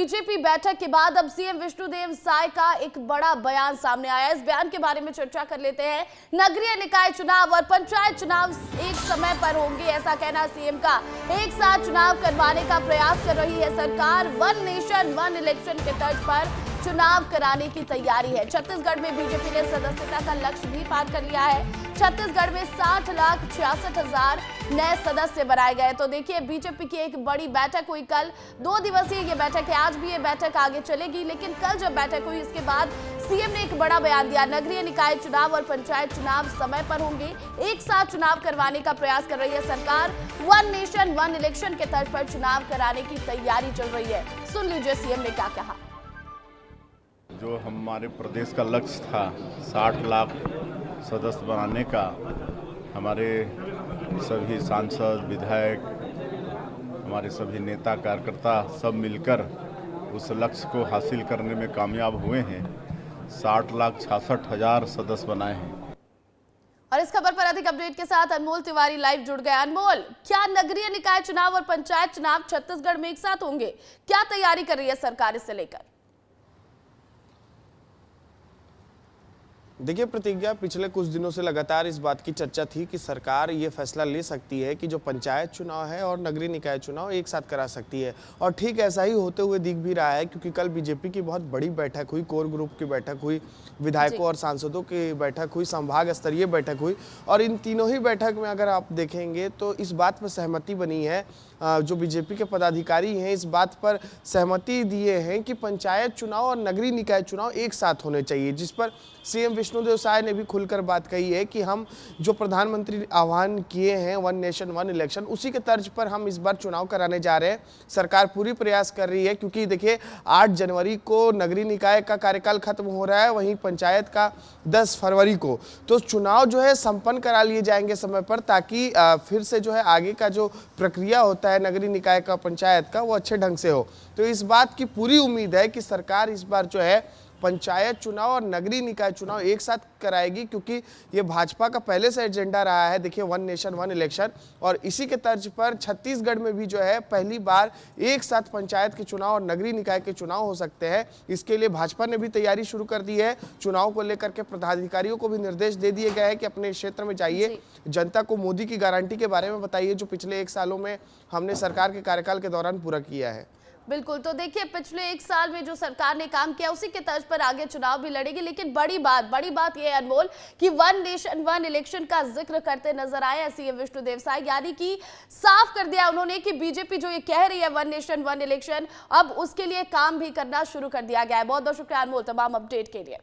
BJP बैठक के बाद अब सीएम विष्णुदेव साय का एक बड़ा बयान सामने आया। इस बयान के बारे में चर्चा कर लेते हैं। नगरीय निकाय चुनाव और पंचायत चुनाव एक समय पर होंगे, ऐसा कहना सीएम का। एक साथ चुनाव करवाने का प्रयास कर रही है सरकार। वन नेशन वन इलेक्शन के तर्ज पर चुनाव कराने की तैयारी है। छत्तीसगढ़ में बीजेपी ने सदस्यता का लक्ष्य भी पार कर लिया है। छत्तीसगढ़ में 60,66,000 नए सदस्य बनाए गए। तो देखिए, बीजेपी की एक बड़ी बैठक हुई कल। 2 दिवसीय ये बैठक है। आज भी ये बैठक आगे चलेगी, लेकिन कल जब बैठक हुई इसके बाद सीएम ने एक बड़ा बयान दिया। नगरीय निकाय चुनाव और पंचायत चुनाव समय पर होंगे। एक साथ चुनाव करवाने का प्रयास कर रही है सरकार। वन नेशन वन इलेक्शन के तर्ज पर चुनाव कराने की तैयारी चल रही है। सुन लीजिए सीएम ने क्या कहा। जो हमारे प्रदेश का लक्ष्य था 60 लाख सदस्य बनाने का, हमारे सभी सांसद, विधायक, हमारे सभी नेता कार्यकर्ता सब मिलकर उस लक्ष्य को हासिल करने में कामयाब हुए हैं। 60,66,000 सदस्य बनाए हैं। और इस खबर पर अधिक अपडेट के साथ अनमोल तिवारी लाइव जुड़ गए। अनमोल, क्या नगरीय निकाय चुनाव और पंचायत चुनाव छत्तीसगढ़ में एक साथ होंगे? क्या तैयारी कर रही है सरकार इससे लेकर? देखिए प्रतिज्ञा, पिछले कुछ दिनों से लगातार इस बात की चर्चा थी कि सरकार ये फैसला ले सकती है कि जो पंचायत चुनाव है और नगरीय निकाय चुनाव एक साथ करा सकती है, और ठीक ऐसा ही होते हुए दिख भी रहा है, क्योंकि कल बीजेपी की बहुत बड़ी बैठक हुई, कोर ग्रुप की बैठक हुई, विधायकों और सांसदों की बैठक हुई, संभाग स्तरीय बैठक हुई। और इन तीनों ही बैठक में अगर आप देखेंगे तो इस बात पर सहमति बनी है, जो बीजेपी के पदाधिकारी हैं इस बात पर सहमति दिए हैं कि पंचायत चुनाव और नगरीय निकाय चुनाव एक साथ होने चाहिए, जिस पर सीएम विष्णुदेव साय ने भी खुलकर बात कही है कि हम जो प्रधानमंत्री आह्वान किए हैं वन नेशन वन इलेक्शन, उसी के तर्ज पर हम इस बार चुनाव कराने जा रहे हैं। सरकार पूरी प्रयास कर रही है, क्योंकि देखिए 8 जनवरी को नगरीय निकाय का कार्यकाल खत्म हो रहा है, वहीं पंचायत का 10 फरवरी को। तो चुनाव जो है संपन्न करा लिए जाएंगे समय पर, ताकि फिर से जो है आगे का जो प्रक्रिया होता है नगरीय निकाय का, पंचायत का, वो अच्छे ढंग से हो। तो इस बात की पूरी उम्मीद है कि सरकार इस बार जो है पंचायत चुनाव और नगरीय निकाय चुनाव एक साथ कराएगी, क्योंकि ये भाजपा का पहले से एजेंडा रहा है। देखिए, वन नेशन वन इलेक्शन, और इसी के तर्ज पर छत्तीसगढ़ में भी जो है पहली बार एक साथ पंचायत के चुनाव और नगरीय निकाय के चुनाव हो सकते हैं। इसके लिए भाजपा ने भी तैयारी शुरू कर दी है। चुनाव को लेकर के पदाधिकारियों को भी निर्देश दे दिए गए हैं कि अपने क्षेत्र में जाइए, जनता को मोदी की गारंटी के बारे में बताइए, जो पिछले 1 सालों में हमने सरकार के कार्यकाल के दौरान पूरा किया है। बिल्कुल, तो देखिए पिछले 1 साल में जो सरकार ने काम किया उसी के तर्ज पर आगे चुनाव भी लड़ेगी। लेकिन बड़ी बात यह है अनमोल कि वन नेशन वन इलेक्शन का जिक्र करते नजर आए सीएम विष्णुदेव साय, यानी कि साफ कर दिया उन्होंने कि बीजेपी जो ये कह रही है वन नेशन वन इलेक्शन, अब उसके लिए काम भी करना शुरू कर दिया गया है। बहुत बहुत शुक्रिया अनमोल तमाम अपडेट के लिए।